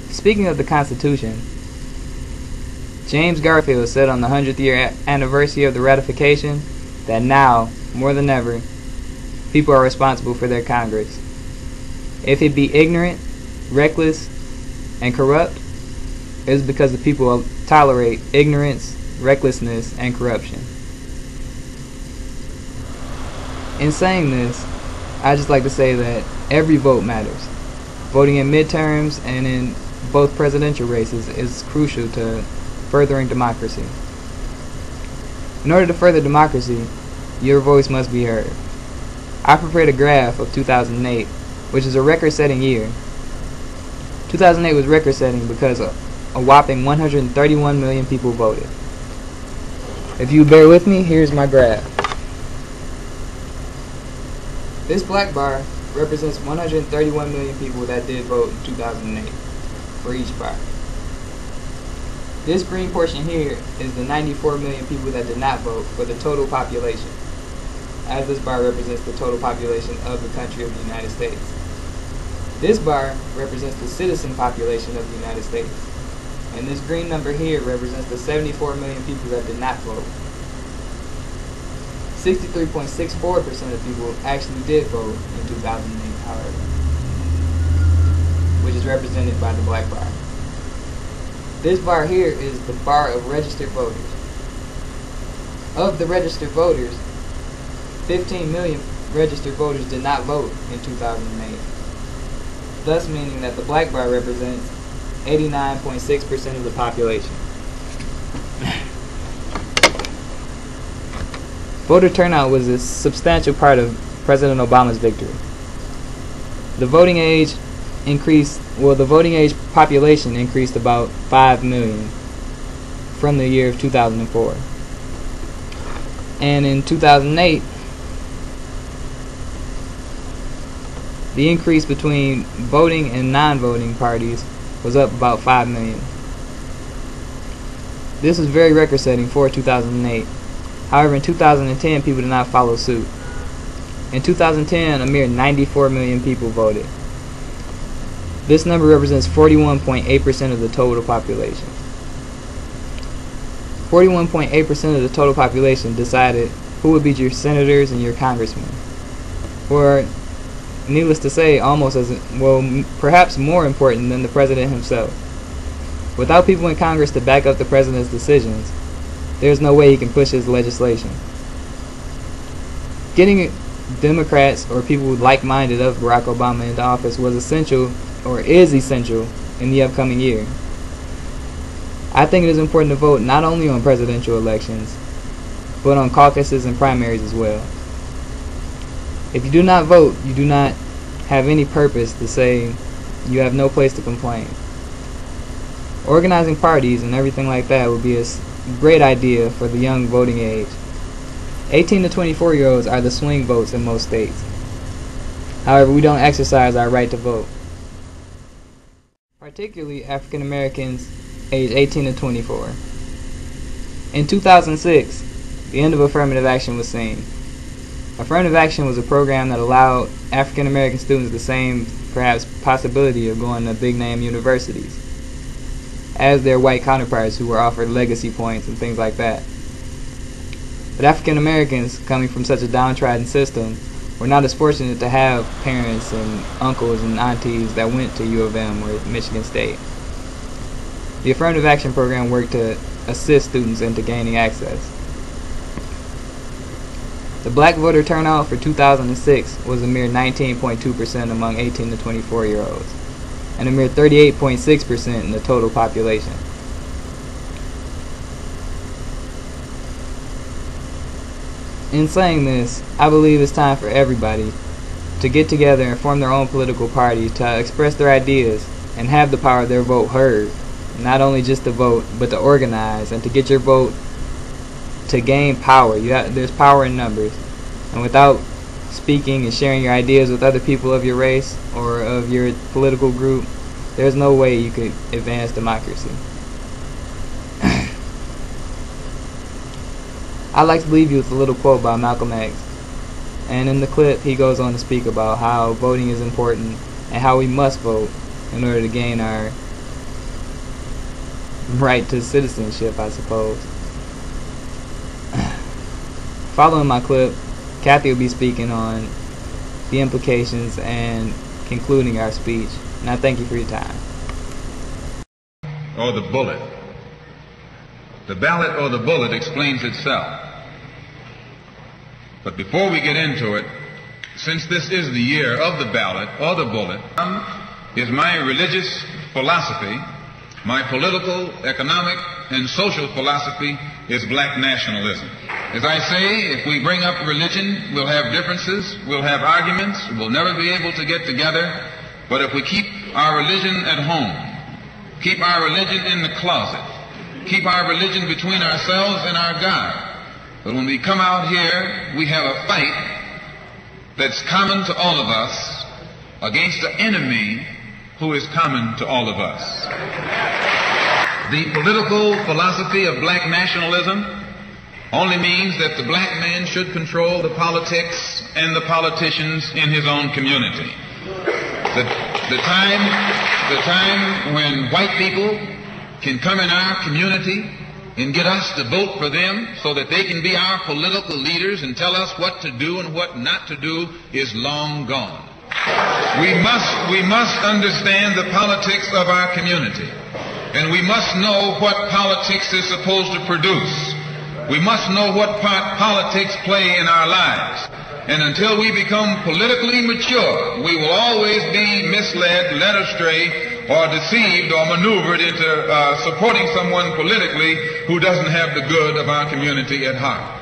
Speaking of the Constitution, James Garfield said on the 100th year anniversary of the ratification that now, more than ever, people are responsible for their Congress. If it be ignorant, reckless, and corrupt, it is because the people tolerate ignorance, recklessness, and corruption. In saying this, I just like to say that every vote matters. Voting in midterms and in both presidential races is crucial to furthering democracy. In order to further democracy, your voice must be heard. I prepared a graph of 2008, which is a record-setting year. 2008 was record-setting because a whopping 131 million people voted. If you bear with me, here's my graph. This black bar represents 131 million people that did vote in 2008 for each bar. This green portion here is the 94 million people that did not vote for the total population, as this bar represents the total population of the country of the United States. This bar represents the citizen population of the United States, and this green number here represents the 74 million people that did not vote. 63.64% of people actually did vote in 2008, however, which is represented by the black bar. This bar here is the bar of registered voters. Of the registered voters, 15 million registered voters did not vote in 2008, thus meaning that the black bar represents 89.6% of the population. Voter turnout was a substantial part of President Obama's victory. The voting age population increased about 5 million from the year of 2004. And in 2008, the increase between voting and non-voting parties was up about 5 million. This was very record-setting for 2008. However, in 2010, people did not follow suit. In 2010, a mere 94 million people voted. This number represents 41.8% of the total population. 41.8% of the total population decided who would be your senators and your congressmen. Or, needless to say, almost as well, perhaps more important than the president himself. Without people in Congress to back up the president's decisions, there's no way he can push his legislation. Getting Democrats or people like-minded of Barack Obama into office was essential, or is essential, in the upcoming year. I think it is important to vote not only on presidential elections, but on caucuses and primaries as well. If you do not vote, you do not have any purpose to say you have no place to complain. Organizing parties and everything like that would be a great idea for the young voting age. 18 to 24-year-olds are the swing votes in most states. However, we don't exercise our right to vote. Particularly African Americans aged 18 to 24. In 2006, the end of affirmative action was seen. Affirmative action was a program that allowed African American students the same, perhaps, possibility of going to big-name universities as their white counterparts who were offered legacy points and things like that. But African Americans, coming from such a downtrodden system, were not as fortunate to have parents and uncles and aunties that went to U of M or Michigan State. The affirmative action program worked to assist students into gaining access. The black voter turnout for 2006 was a mere 19.2% among 18 to 24-year-olds, and a mere 38.6% in the total population. In saying this, I believe it's time for everybody to get together and form their own political party to express their ideas and have the power of their vote heard. Not only just to vote, but to organize and to get your vote to gain power. There's power in numbers. And without speaking and sharing your ideas with other people of your race or of your political group, there's no way you could advance democracy. I'd like to leave you with a little quote by Malcolm X. And in the clip, he goes on to speak about how voting is important and how we must vote in order to gain our right to citizenship, I suppose. Following my clip, Kathy will be speaking on the implications and concluding our speech. And I thank you for your time. Or the bullet. The ballot or the bullet explains itself. But before we get into it, since this is the year of the ballot or the bullet, is my religious philosophy, my political, economic, and social philosophy is black nationalism. As I say, if we bring up religion, we'll have differences, we'll have arguments, we'll never be able to get together. But if we keep our religion at home, keep our religion in the closet, keep our religion between ourselves and our God, but when we come out here, we have a fight that's common to all of us against the enemy who is common to all of us. The political philosophy of black nationalism only means that the black man should control the politics and the politicians in his own community. The time when white people can come in our community and get us to vote for them so that they can be our political leaders and tell us what to do and what not to do is long gone. We must understand the politics of our community, and we must know what politics is supposed to produce. We must know what part politics play in our lives. And until we become politically mature, we will always be misled, led astray, or deceived or maneuvered into supporting someone politically who doesn't have the good of our community at heart.